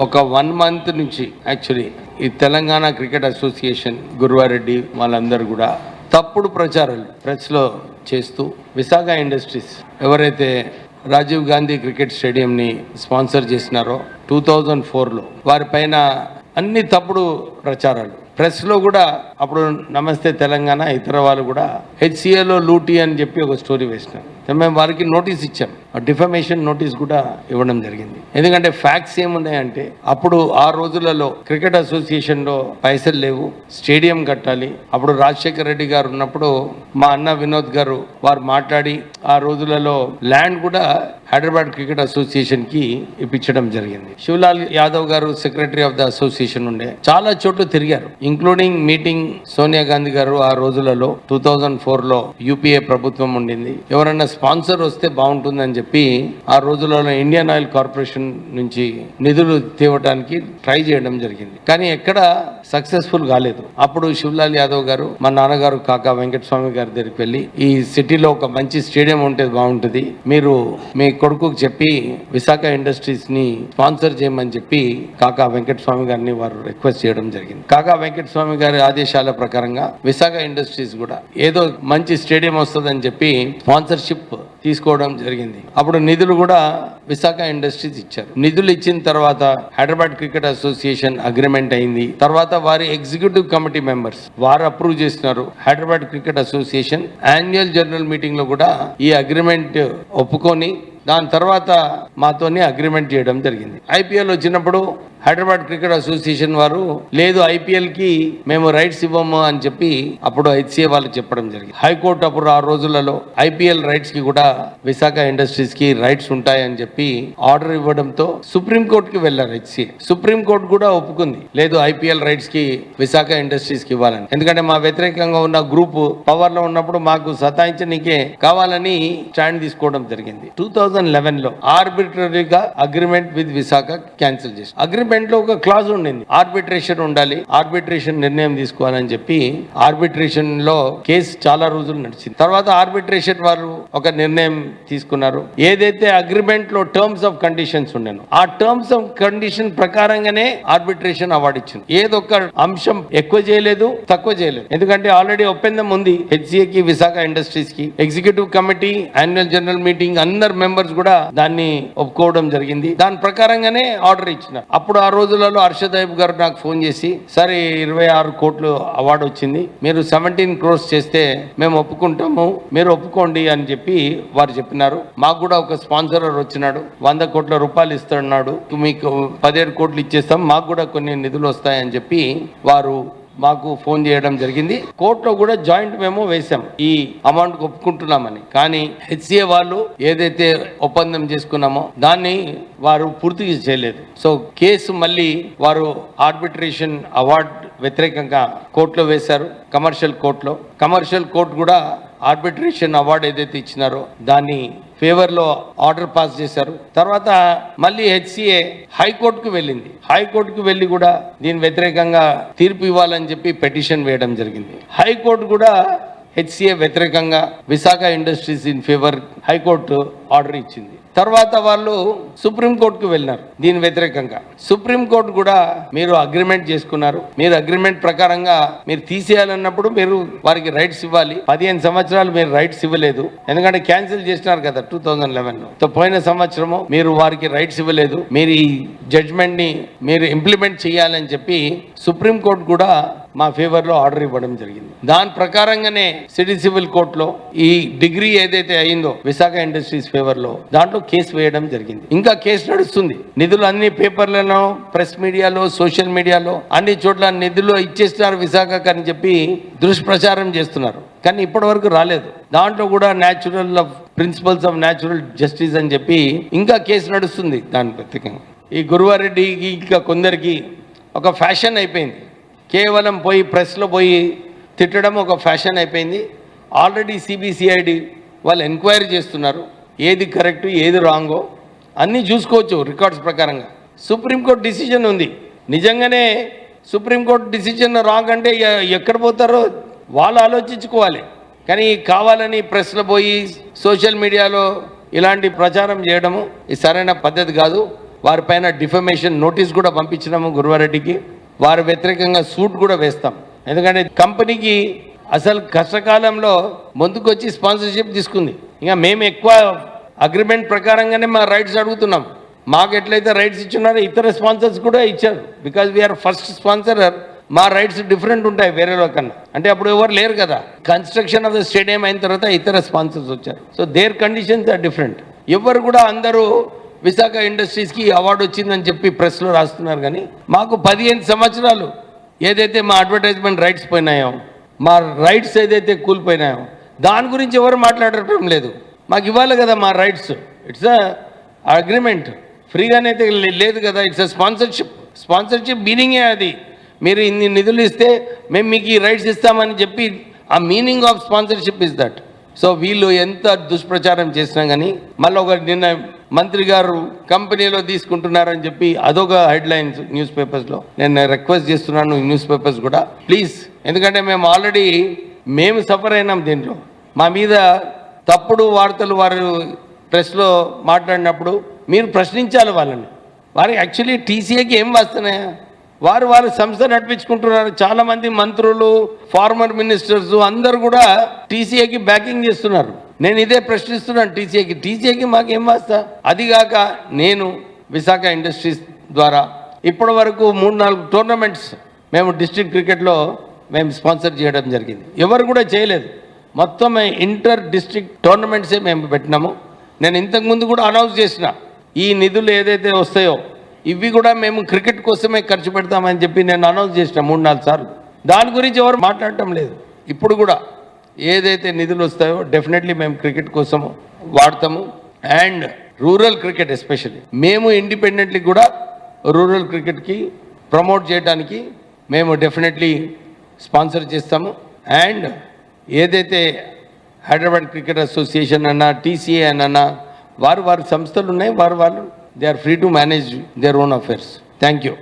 ఒక 1 month నుంచి actually ఈ తెలంగాణ క్రికెట్ అసోసియేషన్ గురువారెడ్డి వాళ్ళందరూ కూడా తప్పుడు ప్రచారాలు ప్రెస్లో చేస్తూ విశాఖ ఇండస్ట్రీస్ ఎవరైతే రాజీవ్ గాంధీ క్రికెట్ స్టేడియంని స్పాన్సర్ చేసినారో 2004లో వారిపైన అన్ని తప్పుడు ప్రచారాలు ప్రెస్లో కూడా అప్పుడు నమస్తే తెలంగాణ ఇతర వాళ్ళు కూడా హెచ్సిఏలో లూటీ అని చెప్పి ఒక స్టోరీ వేసినారు. మేము వారికి నోటీస్ ఇచ్చాం, డిఫమేషన్ నోటీస్ కూడా ఇవ్వడం జరిగింది. ఎందుకంటే ఫ్యాక్ట్స్ ఏమున్నాయంటే అప్పుడు ఆ రోజులలో క్రికెట్ అసోసియేషన్లో పైసలు లేవు, స్టేడియం కట్టాలి. అప్పుడు రాజశేఖర్ రెడ్డి గారు ఉన్నప్పుడు మా అన్న వినోద్ గారు వారు మాట్లాడి ఆ రోజులలో ల్యాండ్ కూడా హైదరాబాద్ క్రికెట్ అసోసియేషన్ కి ఇప్పించడం జరిగింది. శివలాల్ యాదవ్ గారు సెక్రటరీ ఆఫ్ ద అసోసియేషన్ ఉండే చాలా చోట్ల తిరిగారు, ఇంక్లూడింగ్ మీటింగ్ సోనియా గాంధీ గారు ఆ రోజులలో 2004లో యూపీఏ ప్రభుత్వం ఉండింది. ఎవరైనా స్పాన్సర్ వస్తే బాగుంటుందని చెప్పి ఆ రోజులలో ఇండియన్ ఆయిల్ కార్పొరేషన్ నుంచి నిధులు తేవడానికి ట్రై చేయడం జరిగింది. కానీ ఎక్కడ సక్సెస్ఫుల్ కాలేదు. అప్పుడు శివలాల్ యాదవ్ గారు మా నాన్నగారు కాకా వెంకటస్వామి గారి దగ్గరికి వెళ్ళి ఈ సిటీలో ఒక మంచి స్టేడియం ఉంటే బాగుంటుంది, మీరు మీ కొడుకుకు చెప్పి విశాఖ ఇండస్ట్రీస్ ని స్పాన్సర్ చేయమని చెప్పి కాకా వెంకటస్వామి గారిని వారు రిక్వెస్ట్ చేయడం జరిగింది. కాకా వెంకటస్వామి గారి ఆదేశాల ప్రకారంగా విశాఖ ఇండస్ట్రీస్ కూడా ఏదో మంచి స్టేడియం వస్తుందని చెప్పి స్పాన్సర్షిప్ తీసుకోవడం జరిగింది. అప్పుడు నిధులు కూడా విశాఖ ఇండస్ట్రీస్ ఇచ్చారు. నిధులు ఇచ్చిన తర్వాత హైదరాబాద్ క్రికెట్ అసోసియేషన్ అగ్రిమెంట్ అయింది. తర్వాత వారి ఎగ్జిక్యూటివ్ కమిటీ మెంబర్స్ వారు అప్రూవ్ చేసినారు. Hyderabad cricket association annual general meeting లో కూడా ఈ అగ్రిమెంట్ ఒప్పుకొని దాని తర్వాత మాతోనే అగ్రిమెంట్ చేయడం జరిగింది. ఐపీఎల్ వచ్చినప్పుడు హైదరాబాద్ క్రికెట్ అసోసియేషన్ వారు లేదు ఐపీఎల్ కి మేము రైట్స్ ఇవ్వము అని చెప్పి అప్పుడు హెచ్సిఏ వాళ్ళు చెప్పడం జరిగింది. హైకోర్టు అప్పుడు ఆ రోజులలో ఐపీఎల్ రైట్స్ కి కూడా విశాఖ ఇండస్ట్రీస్ కి రైట్స్ ఉంటాయని చెప్పి ఆర్డర్ ఇవ్వడంతో సుప్రీంకోర్టుకి వెళ్లారు హెచ్సిఏ. సుప్రీంకోర్టు కూడా ఒప్పుకుంది, లేదు ఐపీఎల్ రైట్స్ కి విశాఖ ఇండస్ట్రీస్ కి ఇవ్వాలని. ఎందుకంటే మా వ్యతిరేకంగా ఉన్న గ్రూప్ పవర్ లో ఉన్నప్పుడు మాకు సతాయించనీకే కావాలని స్టాండ్ తీసుకోవడం జరిగింది. 2011లో ఆర్బిట్రరీగా అగ్రిమెంట్ విత్ విశాఖ క్యాన్సిల్ చేసి అగ్రిమెంట్ లో ఒక క్లాజ్ ఉండింది, ఆర్బిట్రేషన్ ఉండాలి, ఆర్బిట్రేషన్ నిర్ణయం తీసుకోవాలని చెప్పి ఆర్బిట్రేషన్ లో కేసు చాలా రోజులు నడిచింది. తర్వాత ఆర్బిట్రేషన్ వారు ఒక నిర్ణయం తీసుకున్నారు. ఏదైతే అగ్రిమెంట్ లో టర్మ్స్ ఆఫ్ కండిషన్స్ ఉండేనో ఆ టర్మ్స్ ఆఫ్ కండిషన్ ప్రకారంగానే ఆర్బిట్రేషన్ అవార్డు ఇచ్చింది. ఏదొక్క అంశం ఎక్కువ చేయలేదు, తక్కువ చేయలేదు. ఎందుకంటే ఆల్రెడీ ఒప్పందం ఉంది హెచ్సిఏ కి విశాఖ ఇండస్ట్రీస్ కి. Executive committee annual general meeting అందరు మెంబర్స్ కూడా దాన్ని ఒప్పుకోవడం జరిగింది. దాని ప్రకారంగానే ఆర్డర్ ఇచ్చినారు. అప్పుడు ఆ రోజులలో హర్షదీప్ గారు నాకు ఫోన్ చేసి సరే 26 కోట్లు అవార్డు వచ్చింది, మీరు 17 crores చేస్తే మేము ఒప్పుకుంటాము, మీరు ఒప్పుకోండి అని చెప్పి వారు చెప్పినారు. మాకు కూడా ఒక స్పాన్సర్ వచ్చినాడు, 100 కోట్ల రూపాయలు ఇస్తున్నాడు, మీకు 17 కోట్లు ఇచ్చేస్తాం, మాకు కూడా కొన్ని నిధులు వస్తాయని చెప్పి వారు మాకు ఫోన్ చేయడం జరిగింది. కోర్టులో కూడా జాయింట్ మెమో వేశాం ఈ అమౌంట్ ఒప్పుకుంటున్నామని. కానీ హెచ్సిఏ వాళ్ళు ఏదైతే ఒప్పందం చేసుకున్నామో దాన్ని వారు పూర్తి చేయలేదు. సో కేసు మళ్ళీ వారు ఆర్బిట్రేషన్ అవార్డ్ వ్యతిరేకంగా కోర్టులో వేశారు, కమర్షియల్ కోర్టులో. కమర్షియల్ కోర్టు కూడా ఆర్బిట్రేషన్ అవార్డు ఏదైతే ఇచ్చినారో దాన్ని ఫేవర్ లో ఆర్డర్ పాస్ చేశారు. తర్వాత మళ్ళీ హెచ్సిఏ హైకోర్టుకు వెళ్ళింది. హైకోర్టుకు వెళ్ళి కూడా దీని వ్యతిరేకంగా తీర్పు ఇవ్వాలని చెప్పి పిటిషన్ వేయడం జరిగింది. హైకోర్టు కూడా హెచ్సిఏ వ్యతిరేకంగా Visakha industries in favour high court order ఇచ్చింది. తర్వాత వాళ్ళు సుప్రీంకోర్టుకు వెళ్ళినారు దీని వ్యతిరేకంగా. సుప్రీంకోర్టు కూడా మీరు అగ్రిమెంట్ చేసుకున్నారు, మీరు అగ్రిమెంట్ ప్రకారంగా మీరు తీసేయాలన్నప్పుడు మీరు వారికి రైట్స్ ఇవ్వాలి. 15 సంవత్సరాలు మీరు రైట్స్ ఇవ్వలేదు, ఎందుకంటే క్యాన్సిల్ చేసినారు కదా 2011లో. పోయిన సంవత్సరము మీరు వారికి రైట్స్ ఇవ్వలేదు, మీరు ఈ జడ్జ్మెంట్ ని మీరు ఇంప్లిమెంట్ చేయాలని చెప్పి సుప్రీంకోర్టు కూడా మా ఫేవర్ లో ఆర్డర్ ఇవ్వడం జరిగింది. దాని ప్రకారంగానే సిటీ సివిల్ కోర్టులో ఈ డిగ్రీ ఏదైతే అయిందో విశాఖ ఇండస్ట్రీస్ ఫేవర్ లో దాంట్లో కేసు వేయడం జరిగింది. ఇంకా కేసు నడుస్తుంది. నిధులు అన్ని పేపర్లలో, ప్రెస్ మీడియాలో, సోషల్ మీడియాలో అన్ని చోట్ల నిధులు ఇచ్చేస్తున్నారు విశాఖకు అని చెప్పి దుష్ప్రచారం చేస్తున్నారు. కానీ ఇప్పటి వరకు రాలేదు. దాంట్లో కూడా ప్రిన్సిపల్స్ ఆఫ్ న్యాచురల్ జస్టిస్ అని చెప్పి ఇంకా కేసు నడుస్తుంది దాని ప్రత్యేకంగా. ఈ గురువారెడ్డికి ఇంకా కొందరికి ఒక ఫ్యాషన్ అయిపోయింది. కేవలం పోయి ప్రెస్లో పోయి తిట్టడం ఒక ఫ్యాషన్ అయిపోయింది. ఆల్రెడీ సిబిసిఐడి వాళ్ళు ఎంక్వైరీ చేస్తున్నారు, ఏది కరెక్ట్ ఏది రాంగో అన్నీ చూసుకోవచ్చు రికార్డ్స్ ప్రకారంగా. సుప్రీంకోర్టు డిసిజన్ ఉంది. నిజంగానే సుప్రీంకోర్టు డిసిజన్ రాంగ్ అంటే ఎక్కడ పోతారో వాళ్ళు ఆలోచించుకోవాలి. కానీ కావాలని ప్రెస్లో పోయి సోషల్ మీడియాలో ఇలాంటి ప్రచారం చేయడము ఇది సరైన పద్ధతి కాదు. వారిపైన డిఫమేషన్ నోటీస్ కూడా పంపించినాము గురువారెడ్డికి. వారి వ్యతిరేకంగా సూట్ కూడా వేస్తాం. ఎందుకంటే కంపెనీకి అసలు కష్టకాలంలో ముందుకొచ్చి స్పాన్సర్షిప్ తీసుకుంది. ఇంకా మేము ఎక్కువ అగ్రిమెంట్ ప్రకారంగానే మా రైట్స్ అడుగుతున్నాం. మాకు ఎట్లయితే రైట్స్ ఇచ్చున్నారో ఇతర స్పాన్సర్స్ కూడా ఇచ్చారు. బికాజ్ వీఆర్ ఫస్ట్ స్పాన్సర్, మా రైట్స్ డిఫరెంట్ ఉంటాయి వేరే కన్నా. అంటే అప్పుడు ఎవరు లేరు కదా. కన్స్ట్రక్షన్ ఆఫ్ ద స్టేడియం అయిన తర్వాత ఇతర స్పాన్సర్స్ వచ్చారు. So their conditions are different. ఎవరు కూడా అందరూ విశాఖ ఇండస్ట్రీస్కి అవార్డు వచ్చిందని చెప్పి ప్రెస్లో రాస్తున్నారు. కానీ మాకు 15 సంవత్సరాలు ఏదైతే మా అడ్వర్టైజ్మెంట్ రైట్స్ పోయినాయో, మా రైట్స్ ఏదైతే కూలిపోయినాయో దాని గురించి ఎవరు మాట్లాడటం లేదు. మాకు ఇవ్వాలి కదా మా రైట్స్. It's a agreement. ఫ్రీగానైతే లేదు కదా. ఇట్స్ అ స్పాన్సర్షిప్ మీనింగే అది. మీరు ఇన్ని నిధులు ఇస్తే మేము మీకు ఈ రైట్స్ ఇస్తామని చెప్పి ఆ meaning of sponsorship is that. So వీళ్ళు ఎంత దుష్ప్రచారం చేసినా కానీ మళ్ళీ నిన్న మంత్రి గారు కంపెనీలో తీసుకుంటున్నారని చెప్పి అదొక హెడ్లైన్స్ న్యూస్ పేపర్స్లో. నేను రిక్వెస్ట్ చేస్తున్నాను న్యూస్ పేపర్స్ కూడా ప్లీజ్. ఎందుకంటే మేము ఆల్రెడీ సఫర్ అయినాం దీంట్లో. మా మీద తప్పుడు వార్తలు వారు ప్రెస్లో మాట్లాడినప్పుడు మీరు ప్రశ్నించాలి వాళ్ళని. వారికి యాక్చువల్లీ టీసీఏకి ఏం వస్తున్నాయా? వారు సంస్థ నడిపించుకుంటున్నారు. చాలామంది మంత్రులు, ఫార్మర్ మినిస్టర్స్ అందరు కూడా టీసీఏకి బ్యాకింగ్ చేస్తున్నారు. నేను ఇదే ప్రశ్నిస్తున్నాను టీసీఏకి మాకేం వస్తా? అదిగాక నేను విశాఖ ఇండస్ట్రీస్ ద్వారా ఇప్పటి వరకు 3-4 టోర్నమెంట్స్ మేము డిస్ట్రిక్ట్ క్రికెట్లో మేము స్పాన్సర్ చేయడం జరిగింది. ఎవరు కూడా చేయలేదు. మొత్తం ఇంటర్ డిస్ట్రిక్ట్ టోర్నమెంట్సే మేము పెట్టినాము. నేను ఇంతకుముందు కూడా అనౌన్స్ చేసిన ఈ నిధులు ఏదైతే వస్తాయో ఇవి కూడా మేము క్రికెట్ కోసమే ఖర్చు పెడతామని చెప్పి నేను అనౌన్స్ చేసిన 3-4 సార్లు. దాని గురించి ఎవరు మాట్లాడటం లేదు. ఇప్పుడు కూడా ఏదైతే నిధులు వస్తాయో డెఫినెట్లీ మేము క్రికెట్ కోసం వాడతాము. అండ్ రూరల్ క్రికెట్ ఎస్పెషల్లీ మేము ఇండిపెండెంట్లీ కూడా రూరల్ క్రికెట్కి ప్రమోట్ చేయడానికి మేము డెఫినెట్లీ స్పాన్సర్ చేస్తాము. అండ్ ఏదైతే హైదరాబాద్ క్రికెట్ అసోసియేషన్ అన్నా, టీసీఏ అన్నా, వారి సంస్థలు ఉన్నాయి. వాళ్ళు they are free to manage their own affairs. Thank you.